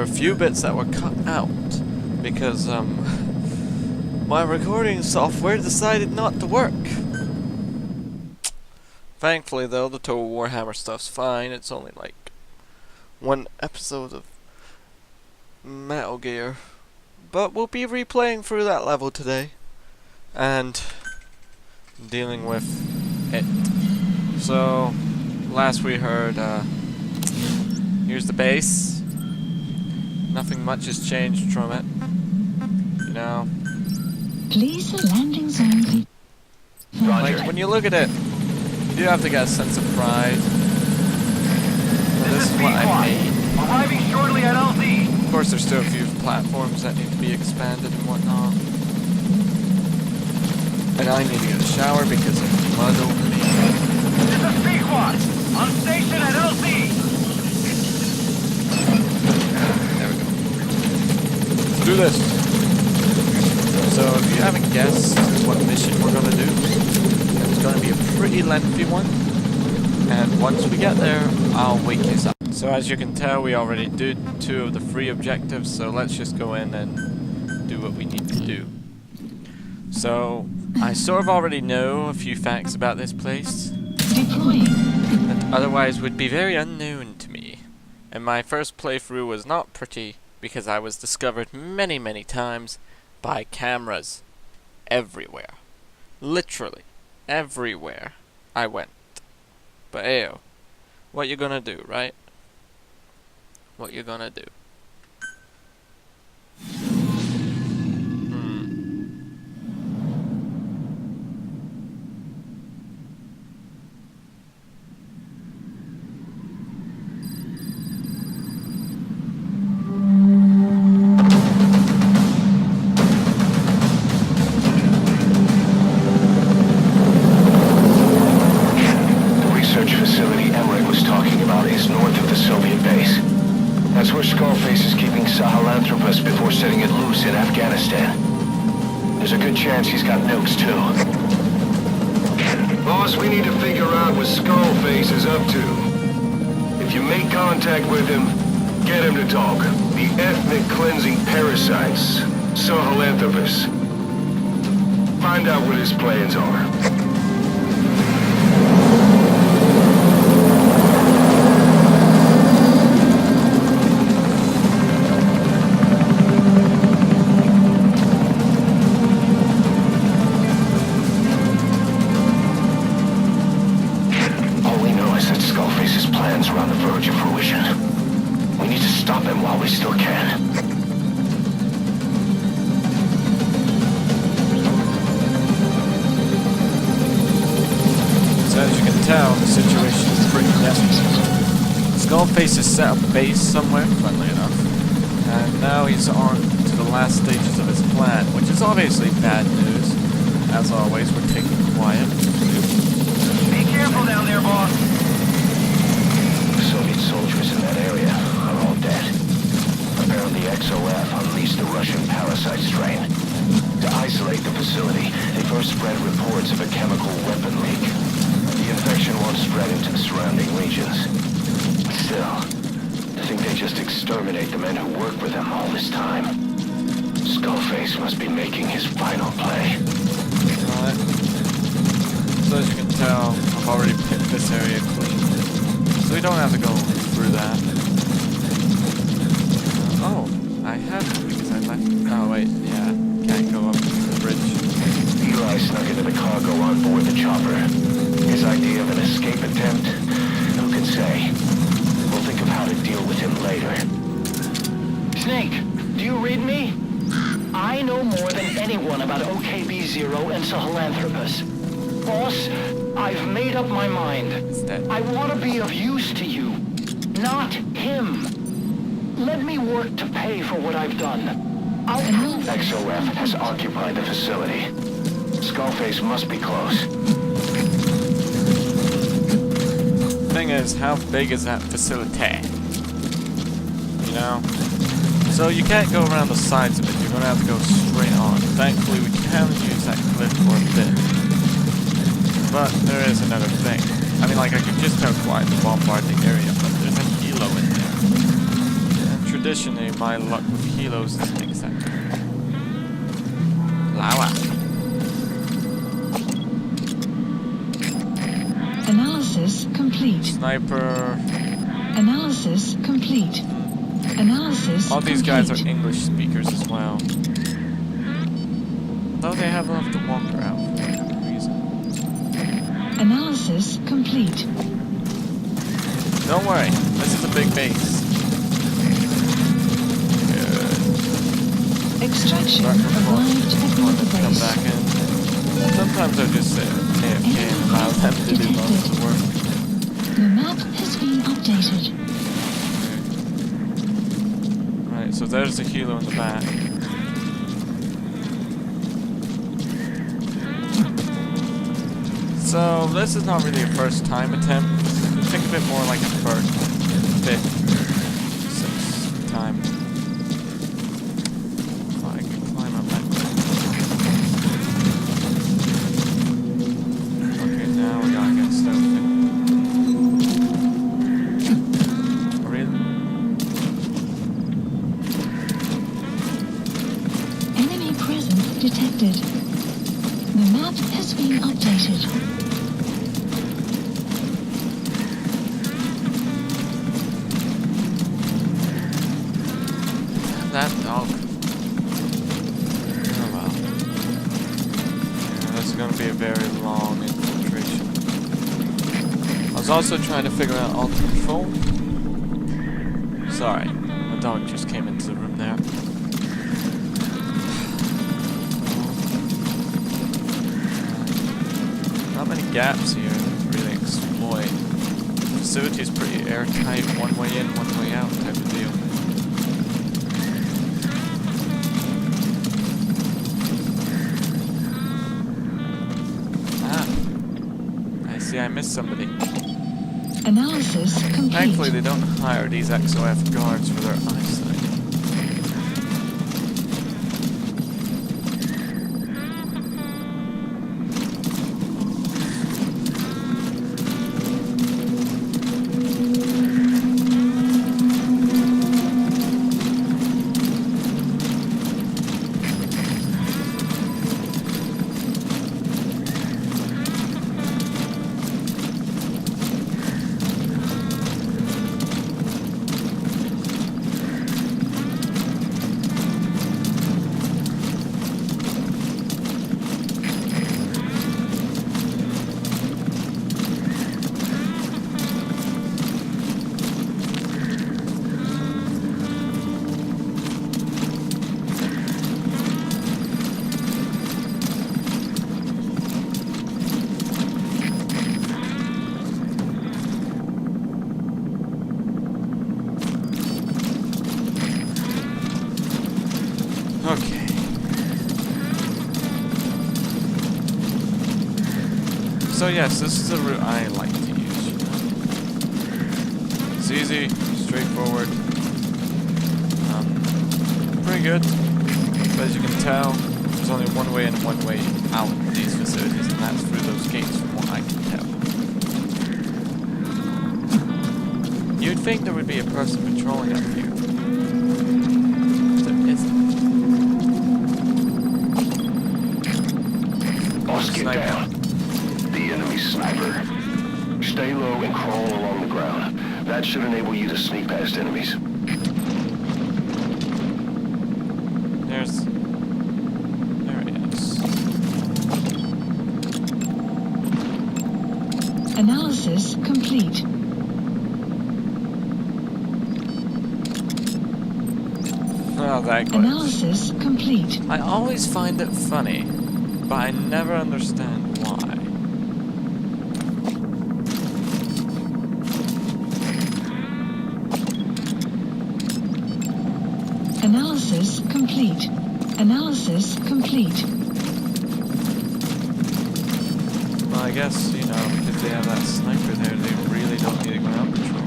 few bits that were cut out because my recording software decided not to work. Thankfully though, the Total Warhammer stuff's fine. It's only like one episode of Metal Gear, but we'll be replaying through that level today and dealing with it. So last we heard, here's the base. Nothing much has changed from it, you know. Please the landing zone. Like when you look at it, you have to get a sense of pride. Well, this is what I made. Arriving shortly at LZ. Of course, there's still a few platforms that need to be expanded and whatnot. And I need to get a shower because of mud over me. This is Pequod, on station at LZ. There we go. Let's do this. So, if you haven't guessed what mission we're going to do, it's going to be a pretty lengthy one. And once we get there, I'll wake you up. So as you can tell, we already did 2 of the 3 objectives, so let's just go in and do what we need to do. So, I sort of already know a few facts about this place that otherwise would be very unknown to me. And my first playthrough was not pretty because I was discovered many times by cameras everywhere. Literally everywhere I went. But ayo, what you gonna do, right? What you gonna do? Before setting it loose in Afghanistan. There's a good chance he's got nukes too. Boss, we need to figure out what Skullface is up to. If you make contact with him, get him to talk. The ethnic cleansing parasites, Sahelanthropus. Find out what his plans are. The situation is pretty desperate. Skullface has set up base somewhere, funnily enough, and now he's on to the last stages of his plan, which is obviously bad news. As always, we're taking quiet. Be careful down there, boss. The Soviet soldiers in that area are all dead. Apparently XOF unleashed the Russian parasite strain. To isolate the facility, they first spread reports of a chemical weapon leak. The infection won't spread into the surrounding regions. Still, to think they just exterminate the men who work with them all this time. Skullface must be making his final play. Alright. So as you can tell, I've already picked this area clean. So we don't have to go through that. Oh, I have to because I left... Oh wait, yeah. Can't go up the bridge. Eli snuck into the cargo on board the chopper. His idea of an escape attempt? Who can say? We'll think of how to deal with him later. Snake, do you read me? I know more than anyone about OKB-0 and Sahelanthropus. Boss, I've made up my mind. I want to be of use to you, not him. Let me work to pay for what I've done. I'll prove XOF has occupied the facility. Skullface must be close. Thing is, how big is that facility? You know? So you can't go around the sides of it, you're gonna have to go straight on. Thankfully we can use that cliff for a bit. But there is another thing. I mean, like, I could just have quietly bombard the area, but there's a helo in there. And Traditionally, my luck with helos isn't exactly Lower. Analysis complete. Sniper. Analysis complete. Analysis All these complete. guys are English speakers as well. Though they have left to walk around for whatever reason. Analysis complete. Don't worry, this is a big base. Extraction Start report. arrived at Come the base. back in. Sometimes I just sit AFK and allow them to do most of the work. The map has been updated. Okay. Right, so there's the helo in the back. So this is not really a first time attempt. Think of it more like a first, fifth, sixth time. Oh, I can climb up that. Okay, now we gotta get stealthy. Really? Enemy presence detected. The map has been updated. That dog. Oh well. Yeah, that's gonna be a very long infiltration. I was also trying to figure out alt control. Sorry, my dog just came into the room there. Not many gaps here to really exploit. The facility is pretty airtight, one way in, one way out type of deal. See, I missed somebody. Analysis complete. Thankfully, they don't hire these XOF guards for their eyesight. Okay. So yes, this is a route I like to use. It's easy, straightforward, pretty good. But as you can tell, there's only one way in and one way out of these facilities, and that's through those gates from what I can tell. You'd think there would be a person patrolling up here. There isn't. Boss, get down. The enemy sniper. Stay low and crawl along the ground. That should enable you to sneak past enemies. There he is. Analysis complete. Oh, that glitch. Analysis complete. I always find it funny, but I never understand why. Analysis complete. Analysis complete. Well, I guess, you know, because they have that sniper there, they really don't need a ground patrol.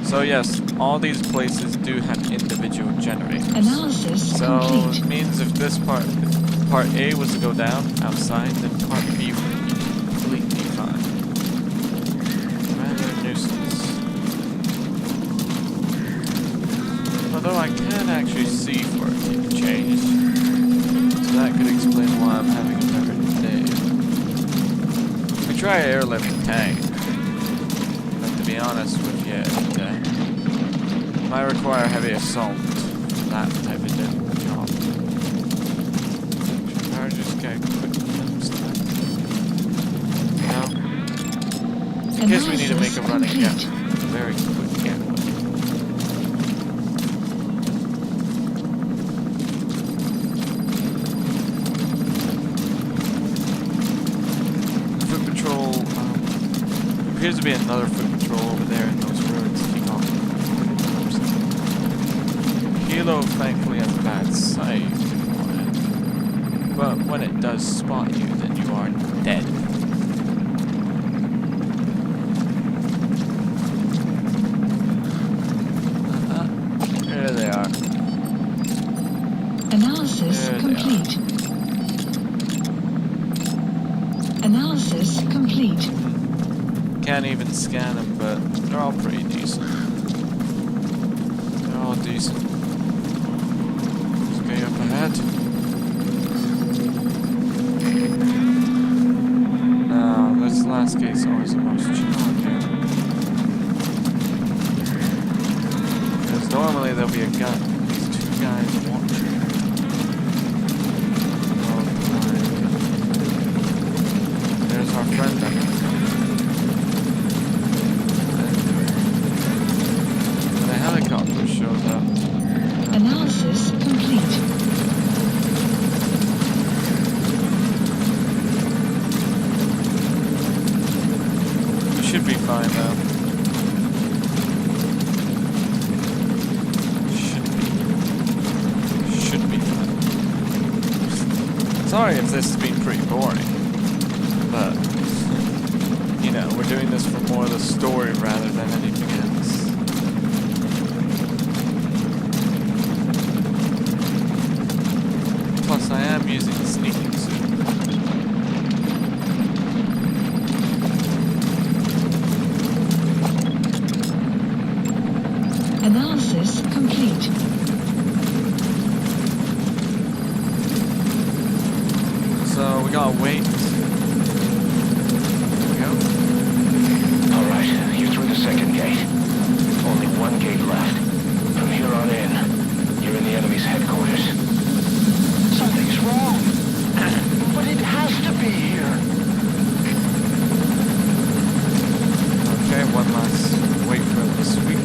So yes, all these places do have individual generators. Analysis So complete. it means if this part, if part A was to go down outside, then part B would be completely fine. Rather a nuisance. Although I can actually see for it to change. So that could explain why I'm having a better day. We try airlift tank. But to be honest with you, it might require heavy assault for that type of job. Should I just get quick glimpse of that? No. In case we need to make a running gap. Very quick getaway. Foot patrol, appears to be another foot patrol over there in those roads. Kilo thankfully has a bad sight on it. But when it does spot you, then you are dead. There they are. Analysis complete. Analysis complete. Can't even scan them, but they're all pretty decent. They're all decent. Okay, up ahead. Now, this last gate's always the most challenging. Because normally there'll be a gun. These two guys watching. There's our friend then. When a helicopter shows up. Analysis complete. We should be fine now. Should be fine. Sorry if this has been pretty boring. But, you know, we're doing this for more of the story rather than anything else. Plus, I am using the sneaking suit. Analysis complete. So, we gotta wait. Alright, you're through the second gate. Only one gate left. From here on in, you're in the enemy's headquarters. Something's wrong. But it has to be here. Okay, one last wait for it to sweep.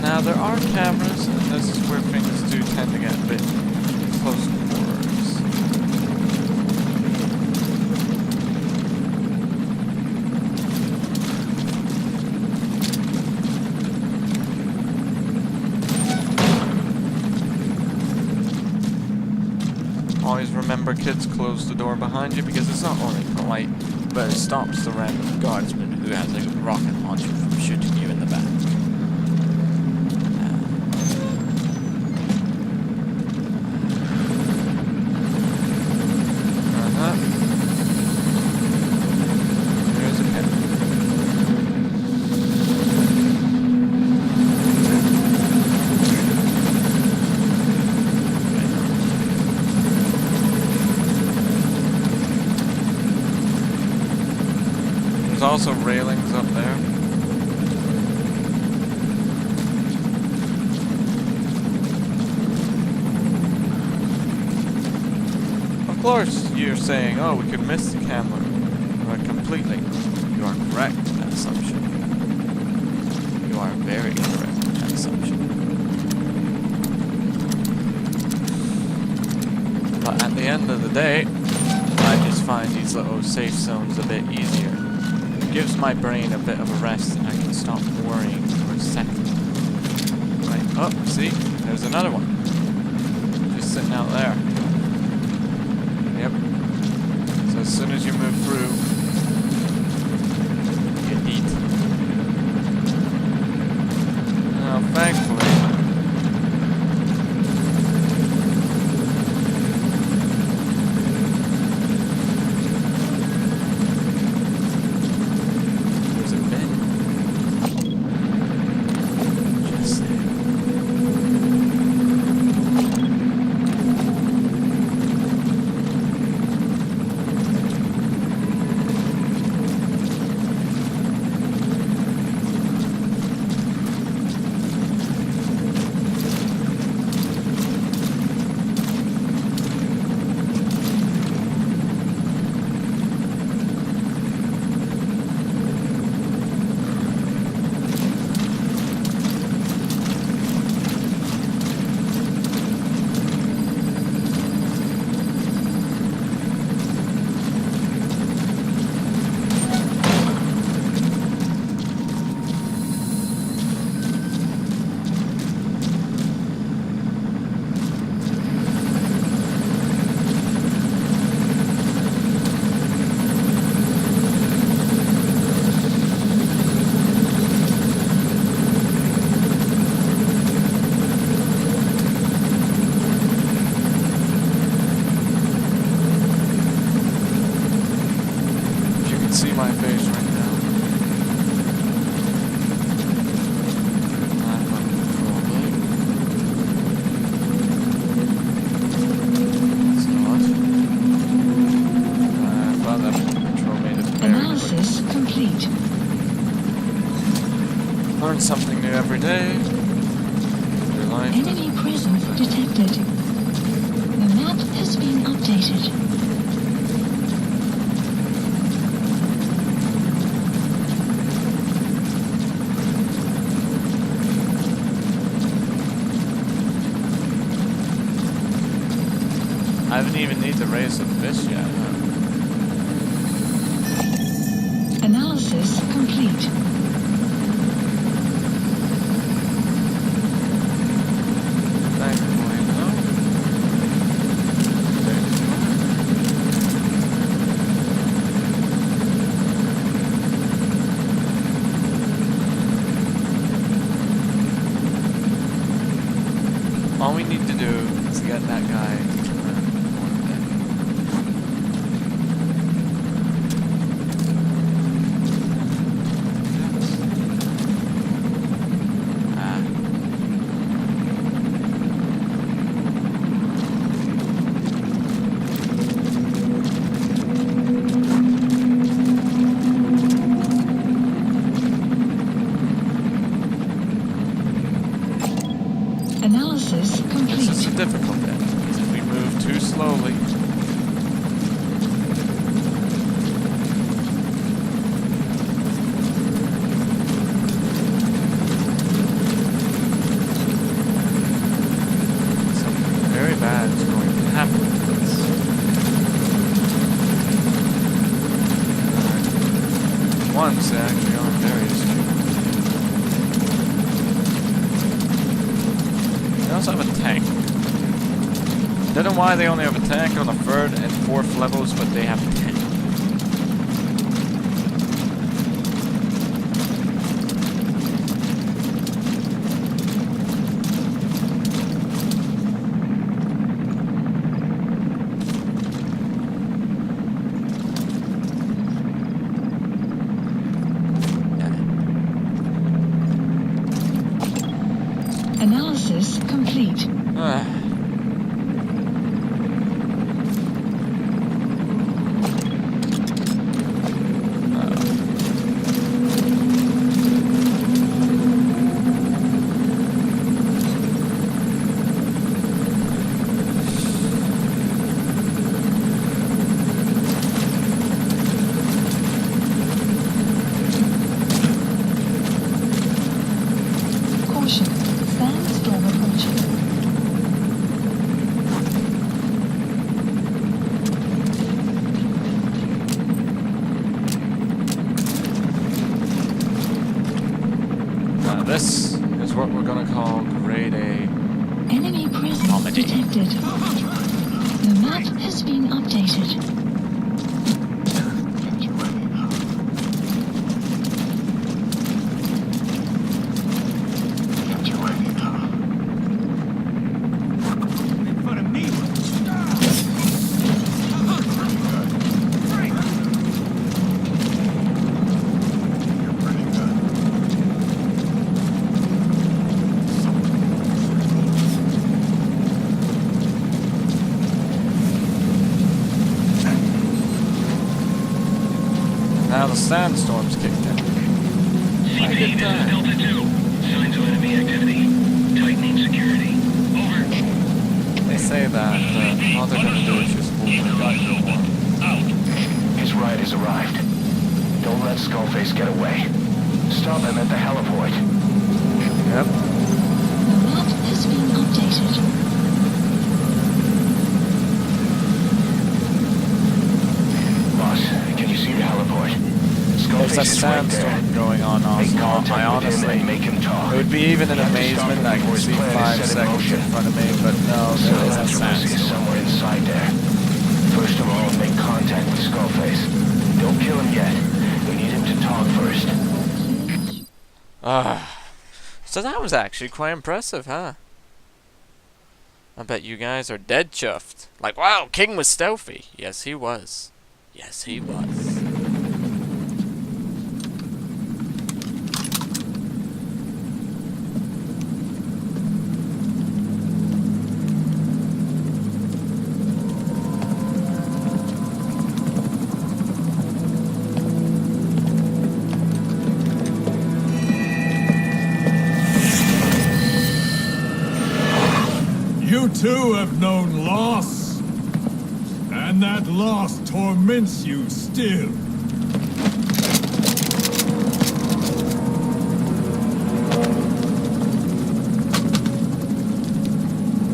Now there are cameras, and this is where things do tend to get a bit close quarters. Always remember, kids, close the door behind you because it's not only polite, but it stops the random guardsman who has a rocket launcher from shooting you in the back. There's a pin. There's also railings up there. Of course, you're saying, oh, we could miss the camera. But completely. You are correct in that assumption. You are very correct in that assumption. But at the end of the day, I just find these little safe zones a bit easier. It gives my brain a bit of a rest and I can stop worrying for a second. Right, oh, see? There's another one. Just sitting out there. Yep. So as soon as you move through, you eat. Now, thankfully, Learn something new every day. Your life. Enemy presence detected. The map has been updated. I haven't even need to raise the fish yet, huh? Analysis complete. Thank you, no? All we need to do is get that guy to turn around. Analysis complete. This is the difficult bit, because if we move too slowly, something very bad is going to happen to us. Once they actually are very stupid. They also have a tank. Don't know why they only have a tank on the 3rd and 4th levels, but they have a tank. Analysis complete. Caution. Sandstorm approaching. This is what we're gonna call grade A. Enemy presence Comedy. detected. The map has been updated. Now the sandstorm's kicked in. CP, this is Delta 2. Signs of enemy activity. Tightening security. Over. They say that all they're gonna do is just move the guy to one. His ride has arrived. Don't let Skullface get away. Stop him at the heliport. Yep. The map has been updated. Boss, can you see the heliport? There's a Skullface is right there. sandstorm going on Make also. contact I with him honestly, and make him talk. it would be even an You have to stop amazement him that I before could his see plan is 5 set in seconds in motion. front of me, but no, there is a Skullface is sandstorm. somewhere inside there. First of all, make contact with Skullface. Don't kill him yet. We need him to talk first. So that was actually quite impressive, huh? I bet you guys are dead chuffed. Like, wow, King was stealthy. Yes, he was. Yes, he was. too have known loss. And that loss torments you still.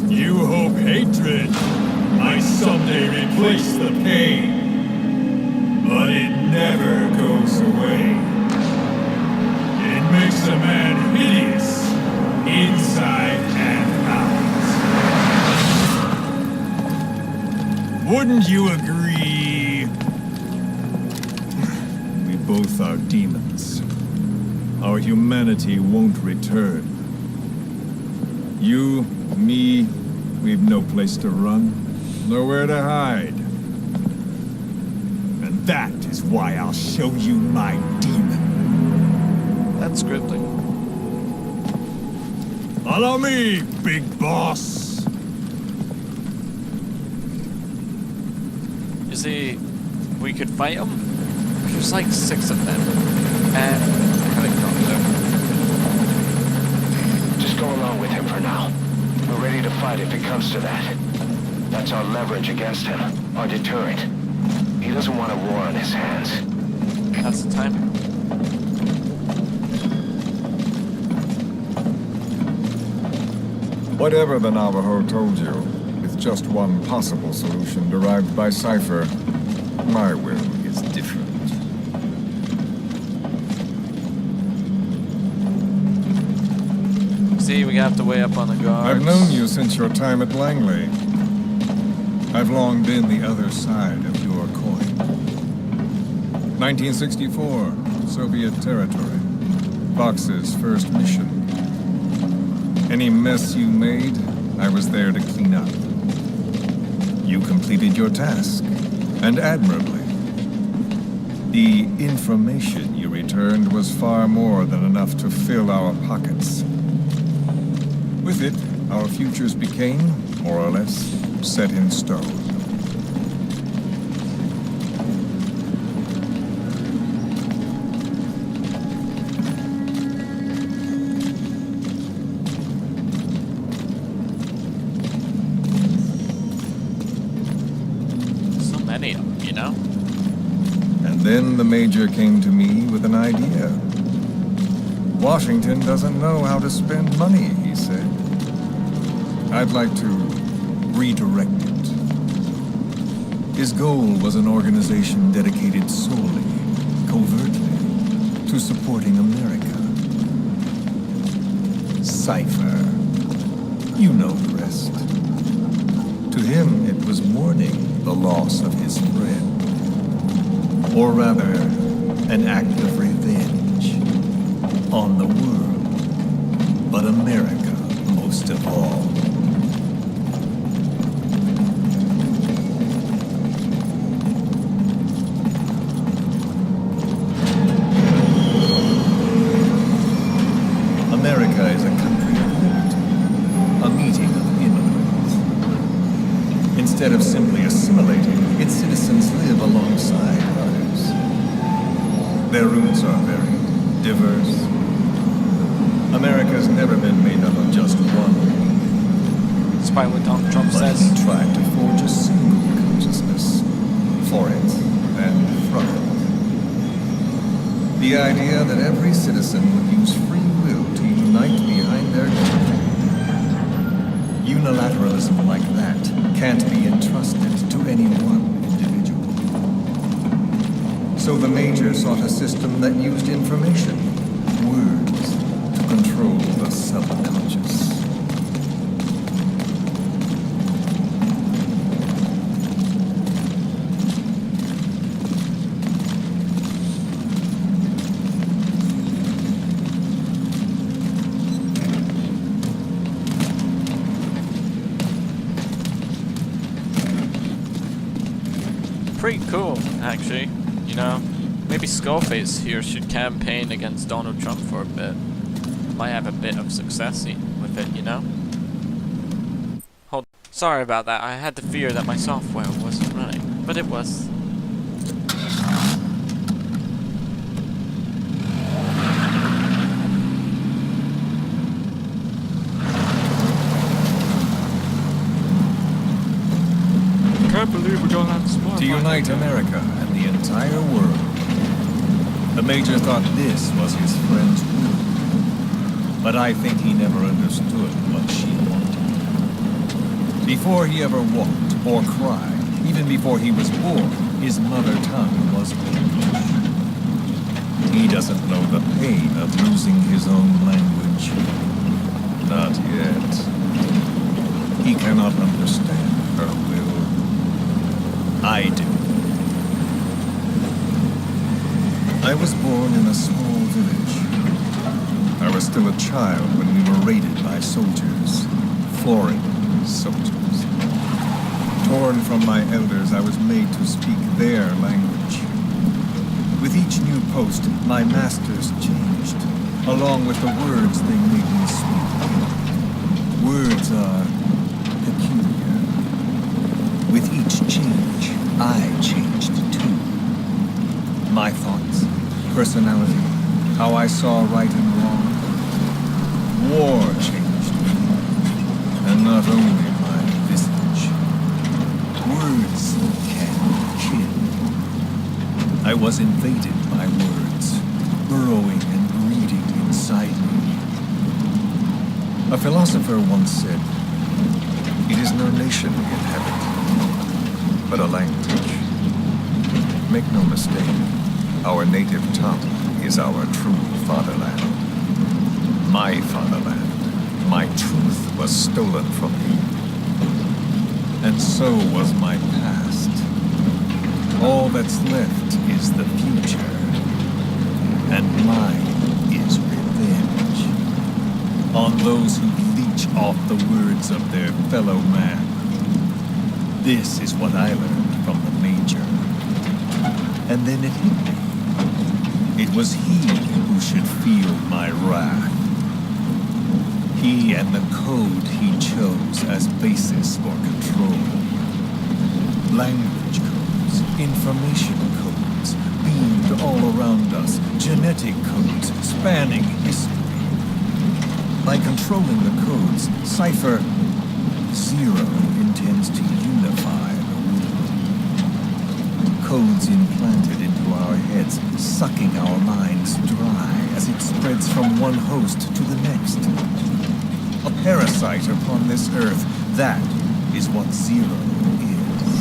You hope hatred might someday replace the pain. But it never goes away. It makes a man hideous, inside and out. Wouldn't you agree? We both are demons. Our humanity won't return. You, me, we've no place to run, nowhere to hide. And that is why I'll show you my demon. That's scripting. Follow me, big boss. You see, we could fight them. There's like 6 of them. And helicopter. Just go along with him for now. We're ready to fight if it comes to that. That's our leverage against him, our deterrent. He doesn't want a war on his hands. That's the time. Whatever the Navajo told you, with just one possible solution derived by Cypher, my will is different. See, we have to weigh up on the guards. I've known you since your time at Langley. I've long been the other side of your coin. 1964, Soviet territory. Fox's first mission. Any mess you made, I was there to clean up. You completed your task, and admirably. The information you returned was far more than enough to fill our pockets. With it, our futures became, more or less, set in stone. So many of them, you know? And then the Major came to me with an idea. Washington doesn't know how to spend money, he said. I'd like to redirect it. His goal was an organization dedicated solely, covertly, to supporting America. Cypher. You know the rest. To him, it was mourning the loss of his friend. Or rather, an act of revenge. On the world. But America, most of all. America is a country of liberty, a meeting of immigrants. Instead of simply assimilating, its citizens live alongside others. Their roots are varied, diverse. America's never been made up of just one. Despite what Donald Trump But says. he tried to forge a single consciousness for it and from it. The idea that every citizen would use free will to unite behind their country. Unilateralism like that can't be entrusted to any one individual. So the Major sought a system that used information, words, to control the subconscious. Pretty cool, actually. You know, maybe Skullface here should campaign against Donald Trump for a bit. Might have a bit of success with it, you know? Sorry about that, I had to fear that my software wasn't running, but it was. to unite America and the entire world. The Major thought this was his friend's will, but I think he never understood what she wanted. Before he ever walked or cried, even before he was born, his mother tongue was English. He doesn't know the pain of losing his own language. Not yet. He cannot understand her will. I do. I was born in a small village. I was still a child when we were raided by soldiers. Foreign soldiers. Torn from my elders, I was made to speak their language. With each new post, my masters changed, along with the words they made me speak. Words are peculiar. With each change, I changed too. My thoughts, personality, how I saw right and wrong. War changed me, and not only my visage. Words can kill. I was invaded by words, burrowing and breeding inside me. A philosopher once said, "It is no nation we inhabit, but a language." Make no mistake, our native tongue is our true fatherland. My fatherland, my truth was stolen from me. And so was my past. All that's left is the future. And mine is revenge. On those who leech off the words of their fellow man. This is what I learned from the Major. And then it hit me. It was he who should feel my wrath. He and the code he chose as basis for control. Language codes, information codes, beamed all around us, genetic codes spanning history. By controlling the codes, Cypher Zero intends to unify the world. Codes implanted into our heads, sucking our minds dry as it spreads from one host to the next. A parasite upon this earth, that is what Zero is.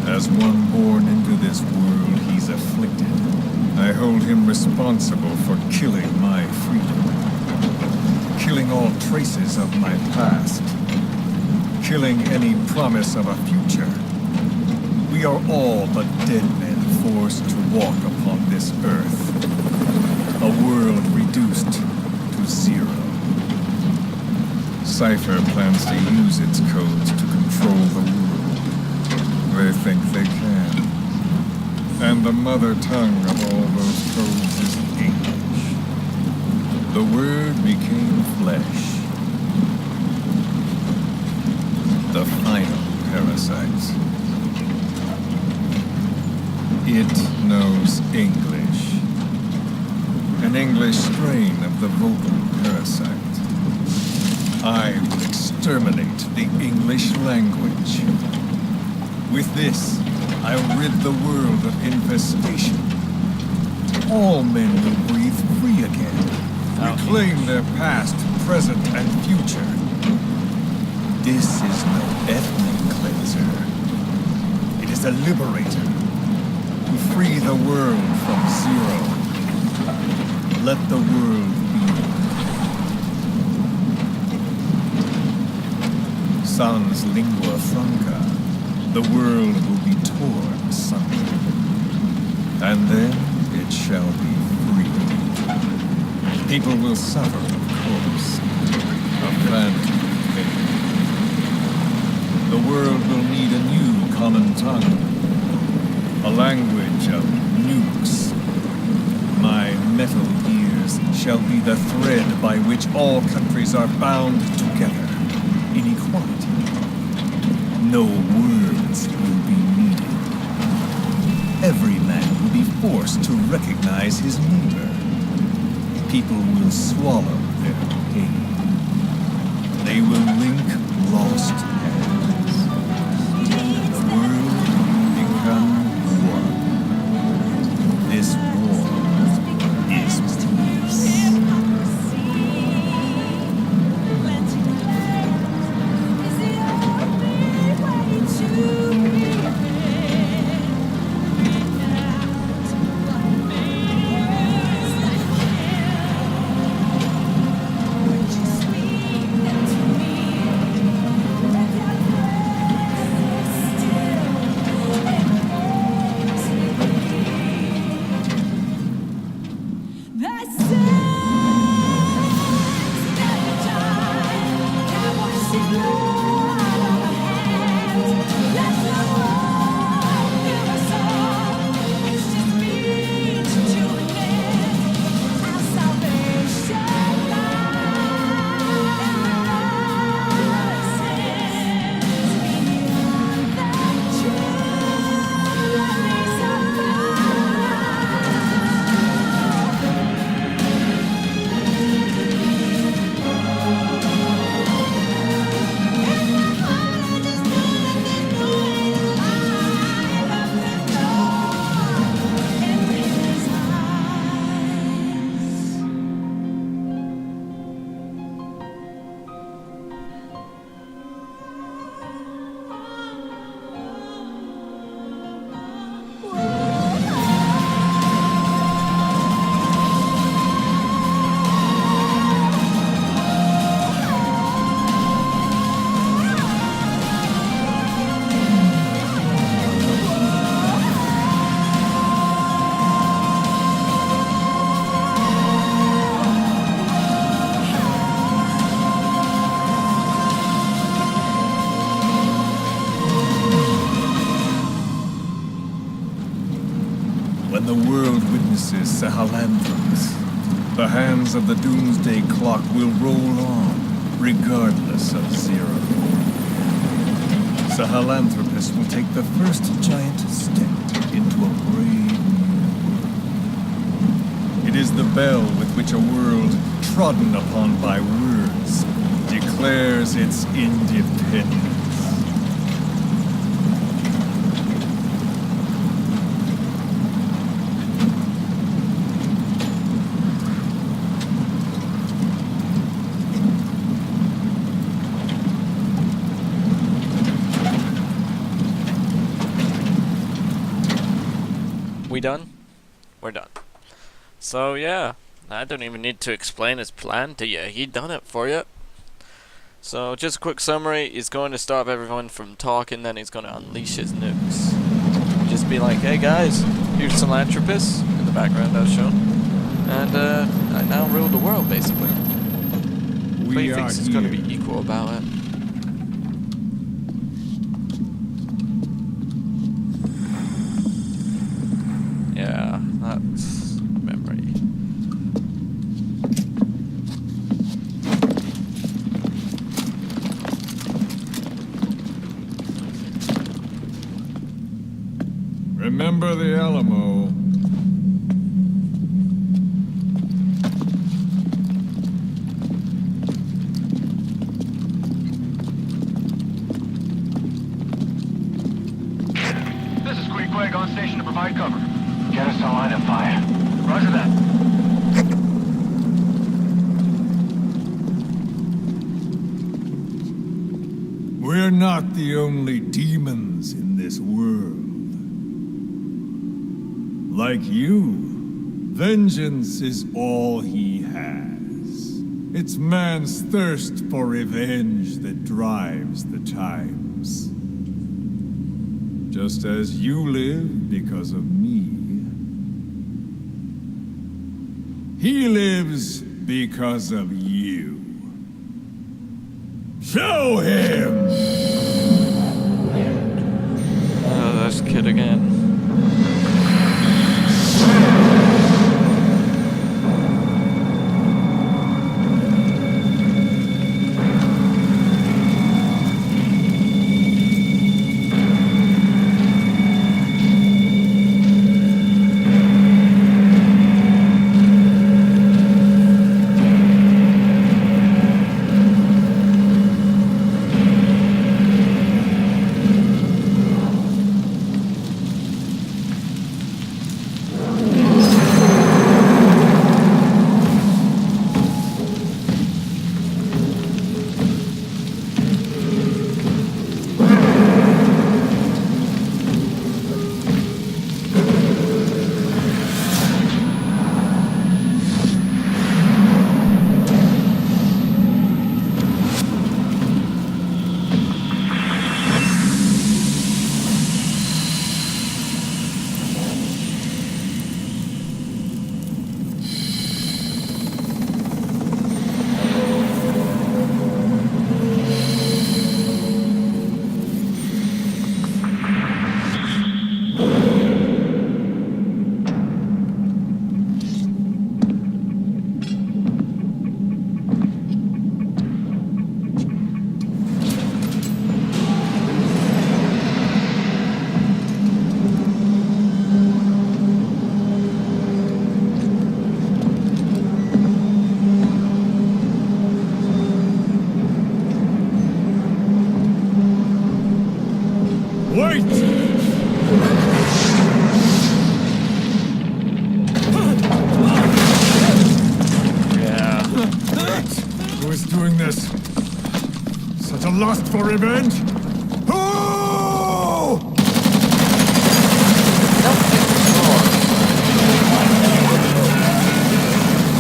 As one born into this world, he's afflicted. I hold him responsible for killing my freedom. Killing all traces of my past. Killing any promise of a future. We are all but dead men forced to walk upon this earth. A world reduced to zero. Cypher plans to use its codes to control the world. They think they can. And the mother tongue of all those codes is English. The word became flesh. The final parasite. It knows English. An English strain of the vocal parasite. I will exterminate the English language. With this, I'll rid the world of infestation. All men will breathe free again. Reclaim their past, present, and future. This is no ethnic cleanser. It is a liberator. To free the world from zero. Let the world be. Sans lingua franca, the world will be torn asunder. And then it shall be free. People will suffer, of course. A phantom fate. The world will need a new common tongue. A language of nukes. My metal gears shall be the thread by which all countries are bound together in equality. No words will be needed. Every man will be forced to recognize his neighbor. People will swallow their pain. They will link lost hands. The world Sahelanthropus. The hands of the doomsday clock will roll on, regardless of Zero. Sahelanthropus will take the first giant step into a brave new world. It is the bell with which a world trodden upon by words declares its independence. We done? We're done. So yeah, I don't even need to explain his plan to you. He done it for you. So just a quick summary: he's going to stop everyone from talking, then he's going to unleash his nukes. Just be like, hey guys, here's Sahelanthropus in the background I was shown, and I now rule the world basically. But he thinks he's going to be equal about it. Yeah, that's memory. Remember the Alamo. This is Queequeg on station to provide cover. Get us a line of fire. Roger that. We're not the only demons in this world. Like you, vengeance is all he has. It's man's thirst for revenge that drives the times. Just as you live because of me, he lives because of you. Show him! Oh, that's Kid again. lust for revenge? Oh!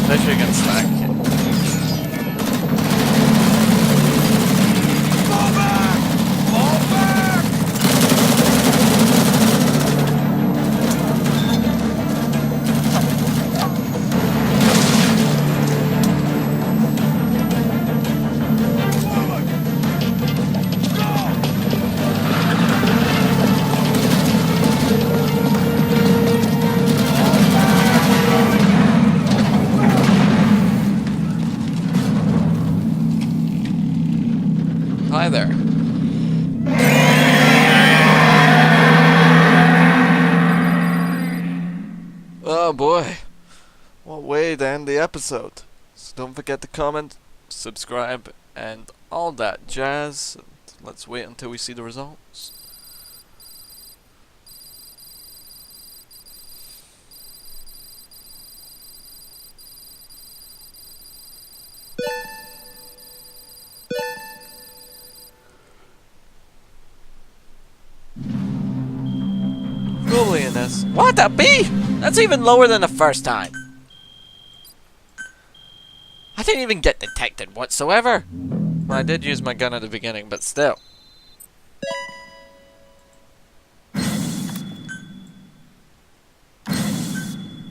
Especially against that kid. Fall back! Fall back! together. Oh boy. What way to end the episode. So don't forget to comment, subscribe, and all that jazz. Let's wait until we see the results. Probably in this. What, a B? That's even lower than the first time. I didn't even get detected whatsoever. Well, I did use my gun at the beginning, but still.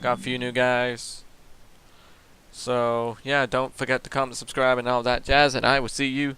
Got a few new guys. So, yeah, don't forget to comment, subscribe, and all that jazz, and I will see you